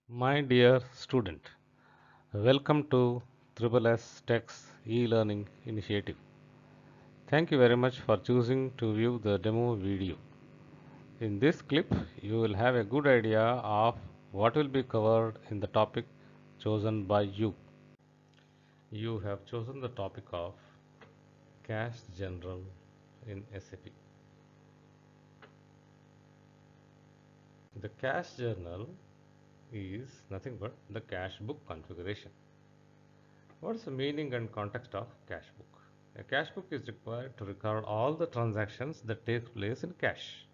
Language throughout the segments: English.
My dear student, welcome to Triple S Tech's e-learning initiative. Thank you very much for choosing to view the demo video. In this clip, you will have a good idea of what will be covered in the topic chosen by you. You have chosen the topic of Cash Journal in SAP. The Cash Journal is nothing but the cash book configuration. What's the meaning and context of cash book? A cash book is required to record all the transactions that take place in cash.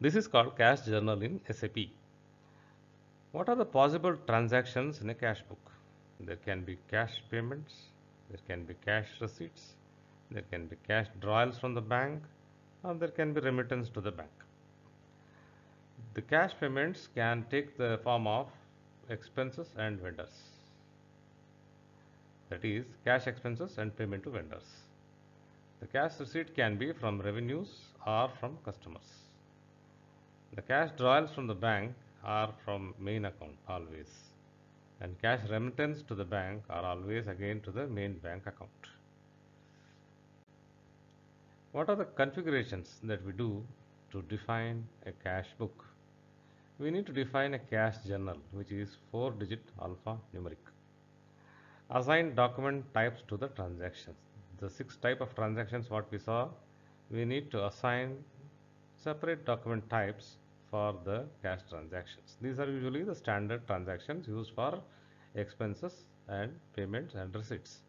This is called cash journal in SAP. What are the possible transactions in a cash book? There can be cash payments, there can be cash receipts, there can be cash drawals from the bank, or there can be remittance to the bank. The cash payments can take the form of expenses and vendors. That is, cash expenses and payment to vendors. The cash receipt can be from revenues or from customers. The cash drawals from the bank are from main account always, and cash remittance to the bank are always again to the main bank account. What are the configurations that we do to define a cash book? We need to define a cash journal, which is 4-digit alphanumeric. Assign document types to the transactions. The 6 type of transactions what we saw, we need to assign separate document types for the cash transactions. These are usually the standard transactions used for expenses and payments and receipts.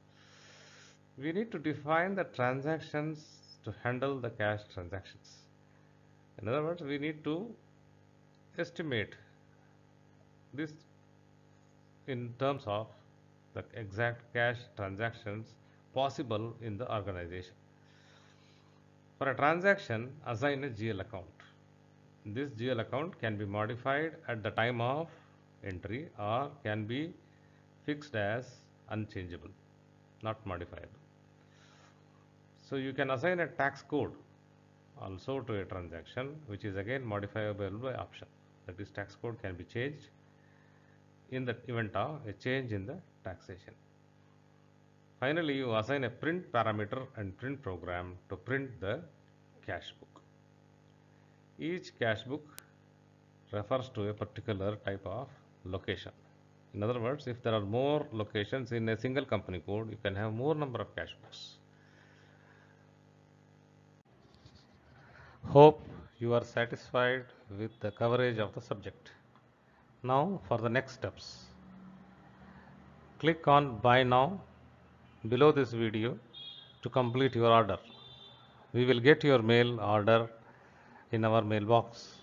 We need to define the transactions to handle the cash transactions. In other words, we need to estimate this in terms of the exact cash transactions possible in the organization. For a transaction, assign a GL account. This GL account can be modified at the time of entry or can be fixed as unchangeable, not modifiable. So you can assign a tax code also to a transaction, which is again modifiable by option. That is, tax code can be changed in the event of a change in the taxation. Finally, you assign a print parameter and print program to print the cash book. Each cash book refers to a particular type of location. In other words, if there are more locations in a single company code, you can have more number of cash books. Hope you are satisfied with the coverage of the subject. Now for the next steps. Click on Buy Now below this video to complete your order. We will get your mail order in our mailbox.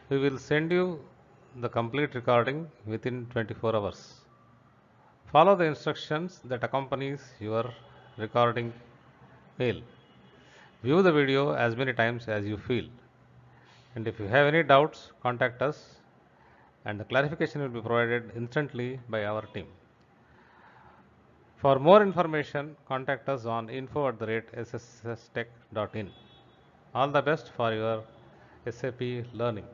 We will send you the complete recording within 24 hours. Follow the instructions that accompanies your recording mail. View the video as many times as you feel. And if you have any doubts, contact us and the clarification will be provided instantly by our team. For more information, contact us on info@sstech.in. All the best for your SAP learning.